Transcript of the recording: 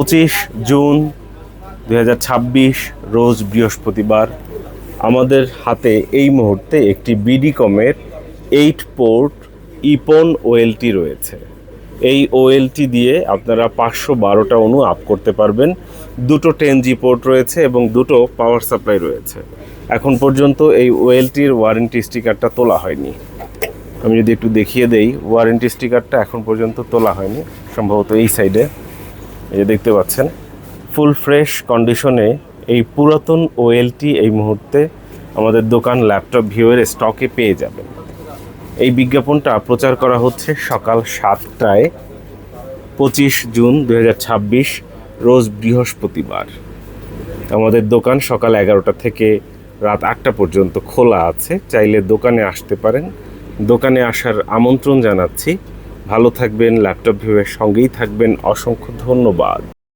25 June 2026 রোজ বৃহস্পতিবার আমাদের হাতে এই মুহূর্তে একটি বিডিকমের 8 পোর্ট ইপন ওএলটি রয়েছে। এই ওএলটি দিয়ে আপনারা 512টা অণু আপ করতে পারবেন। দুটো 10G পোর্ট রয়েছে এবং দুটো পাওয়ার সাপ্লাই রয়েছে। এখন পর্যন্ত এই ওএলটির ওয়ারেন্টি স্টিকারটা তোলা হয়নি। আমি যদি একটু দেখিয়ে দেই, ওয়ারেন্টি স্টিকারটা এখন পর্যন্ত তোলা হয়নি, সম্ভবত এই সাইডে। এই যে দেখতে পাচ্ছেন, ফুল ফ্রেশ কন্ডিশনে এই পুরাতন ওএলটি এই মুহূর্তে আমাদের দোকান ল্যাপটপ ভিউয়ের স্টকে পেয়ে যাবেন। এই বিজ্ঞাপনটা প্রচার করা হচ্ছে সকাল 7টায়, 25 জুন 2026 রোজ বৃহস্পতিবার। আমাদের দোকান সকাল 11টা থেকে রাত 8টা পর্যন্ত খোলা আছে। চাইলে দোকানে আসতে পারেন। দোকানে আসার আমন্ত্রণ জানাচ্ছি। ভালো থাকবেন, ল্যাপটপ ভিউয়ের সঙ্গেই থাকবেন। অসংখ্য ধন্যবাদ।